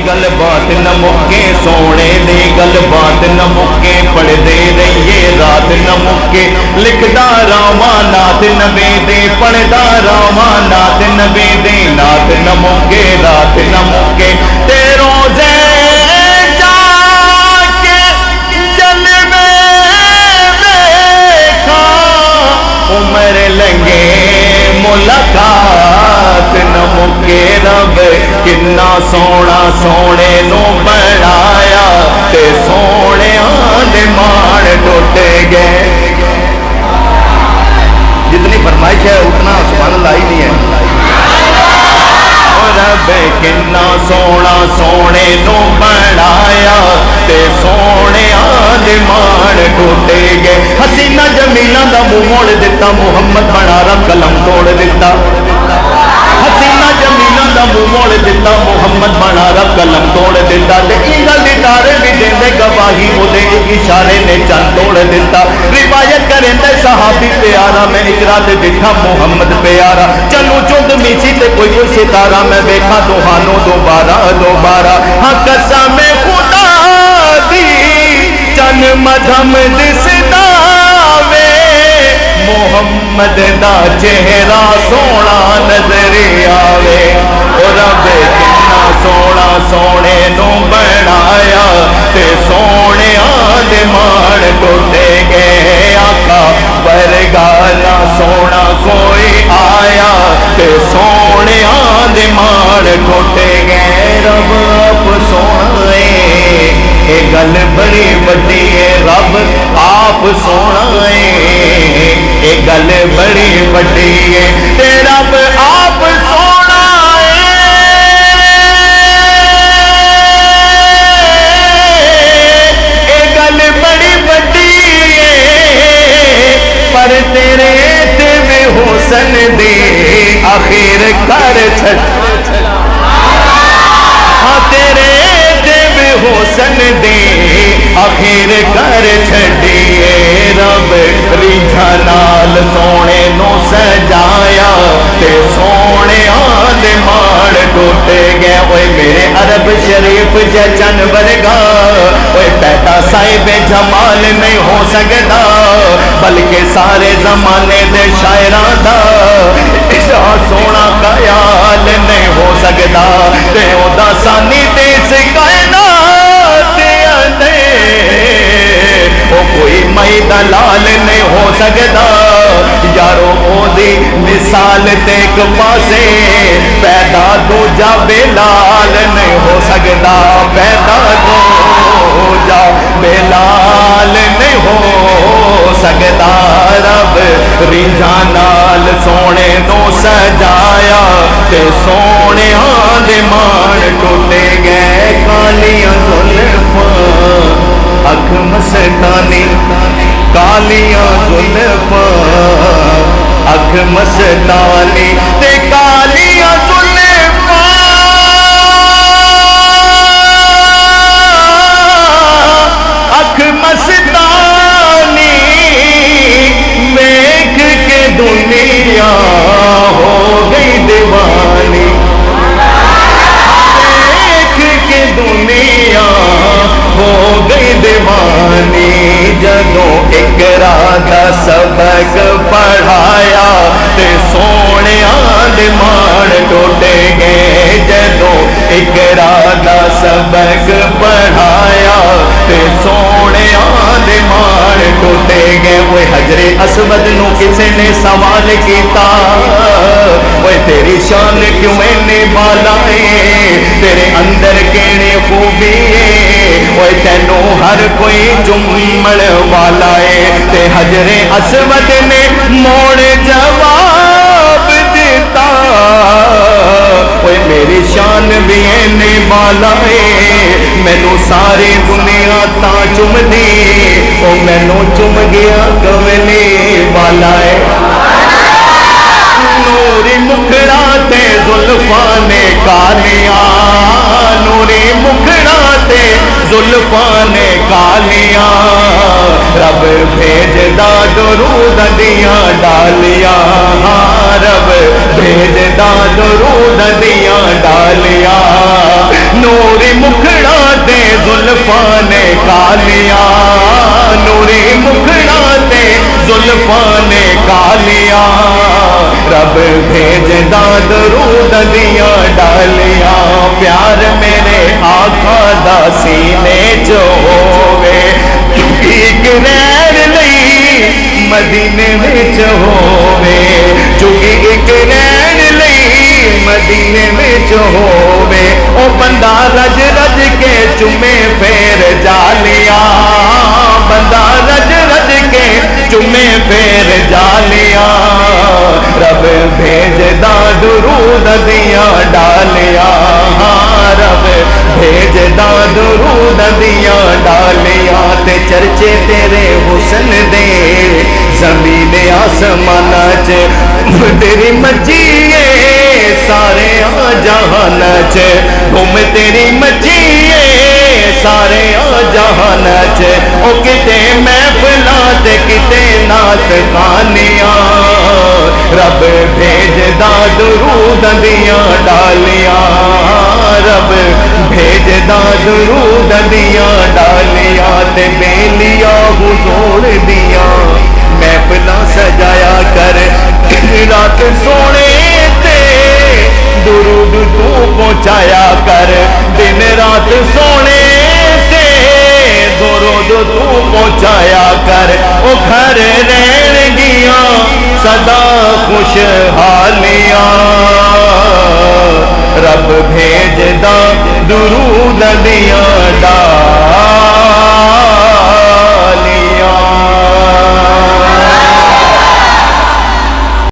गल बात न मुके, सोने दी गल बात न मुके, पढ़दे रहिए रात न मुके, लिखदा रामा नाथ नबी दे, पढ़दा रामा नाथ नबी दे, नाथ न मुके रात न मुके, ते रोज़े जाके जलवे देखा, उमर लंघे मुलाकात न मुके, रब किन्ना सोना सोने नू बनाया, ते सोने दे मान टुट गए। जितनी फरमाइश है उतना सुभान अल्लाह ही नहीं है। रब किन्ना सोना सोने नू बनाया, ते सोने दे मान टुट गए। हसीना जमीना दा मुंह मोड़ दिता, मुहम्मद बना रब कलम तोड़ दिता। हसीना जमीना दा मुंह मोड़ दिता, मुहम्मद बना रब कलम तोड़ दिता। गल दी तारे भी देंदे गवाही, ओदे इशारे ने चंद तोड़ दिता। रिवायत करेंदे सहाबी प्यारा, मैं इकरा ते दिखा मुहम्मद प्यारा, चलू चुंद मीसी ते कोई कोई सितारा, मैं देखा तुहानू दोबारा दोबारा। हाँ कसम खुदा दी चन मधम दिसदा वे, मुहम्मद दा चेहरा सोना नजर आवे। और रब किन्ना सोना सोने नू बनाया, ते सोने दे मान टुटे गए। आका वर्गा ना सोना कोई आया, ते सोने दे मान टुटे गए। रब आप सोना ये गल बड़ी वड्डी है, रब आप सोना ये गल बड़ी वड्डी है, ते रब आप सोना ये गल बड़ी वड्डी है। पर तेरे ते में हुसन दे आखिर कर छड़, हाँ तेरे हुसन दे आखिर कर छड़िए। रब रीझा नाल सोने नू सजाया, ते सोने दे मान टुट गए। ओए मेरे अरब शरीफ जचन वर्गा, ओए पैदा साहिब जमाल नहीं हो सकता, बल्कि सारे जमाने दे शायरां दा इशा सोना ख्याल नहीं हो सकता। ते ओदा सानी ते कायनात दे ओ कोई मई दलाल नहीं हो सकता। यारो ओदी मिसाल ते एक पासे, पैदा दूजा बेलाल नहीं हो सकता, पैदा दूजा बेलाल नहीं हो सकता। रब रीझा नाल सोने नू सजाया, ते सोने दे मान टुटे गए। कालियां जुल्फां अख मस्तानी, कालियां जुल्फां अख मस्तानी, ते कालियां जुल्फां अख मस्तानी, देख के दुनिया हो गई दीवानी, देख के दुनिया हो गई दीवानी। जदों इकरा दा सबक पढ़ाया, ते सोने दे मान टुटे गए। जदों इकरा दा सबक पढ़ाया, ते सोने दे मान टुटे गए। वो हजरे असवद नू किसे ने सवाल किया, वो तेरी शान क्यों इन्नी बाला है, तेरे अंदर केड़े खूबी है, वो तेनू हर कोई चुम्मण वाला है। ते हजरे असवद ने मोड़ जवाब दिता, वो मेरी शान भी इन्नी बाला है, मैनू सारी दुनिया ता चुमदी, वो मैनू चुम गया कमली वाला है। नूरी मुखड़ा ते जुल्फा ने कालियां, नूरी मुखड़ा ते जुल्फा ने कालियां, रब भेजदा दरूद दियां डालियां, रब भेजदा दरूद दियां डालियां। نوری مکھڑا تے زلفاں نے کالیا نوری مکھڑا تے زلفاں نے کالیا رب بھیجدا درود دیاں ڈالیاں پیار میرے آقا دا سینے چ ہووے ایک رہن لئی مدینے وچ ہووے چونکہ ایک رہن لئی مدینے وچ ہووے او بندہ رج رج کے چومے پھیر جالیا بندہ رج رج کے چومے پھیر جالیا رب بھیجدا درود دیاں ڈالیاں رب بھیجدا درود دیاں ڈالیاں تے چرچے تیرے حسن دے زمین آسمان چ تیری مچیے سارے جہان چ گم تیری مچیے سارے جہان چ او کتے محفلاں تے کتے نعت خوانیاں رب بھیجدا درود دیاں ڈالیاں رب بھیجدا درود دیاں ڈالیاں تے بیلیاں حضور دیاں محفلاں سجایا کر رات سونے تے درود تو پہنچایا کر دن رات سونے تے درود تو پہنچایا کر او گھر رہن گیاں سدا خوشحالیاں رب بھیجدا درود دیاں ڈالیاں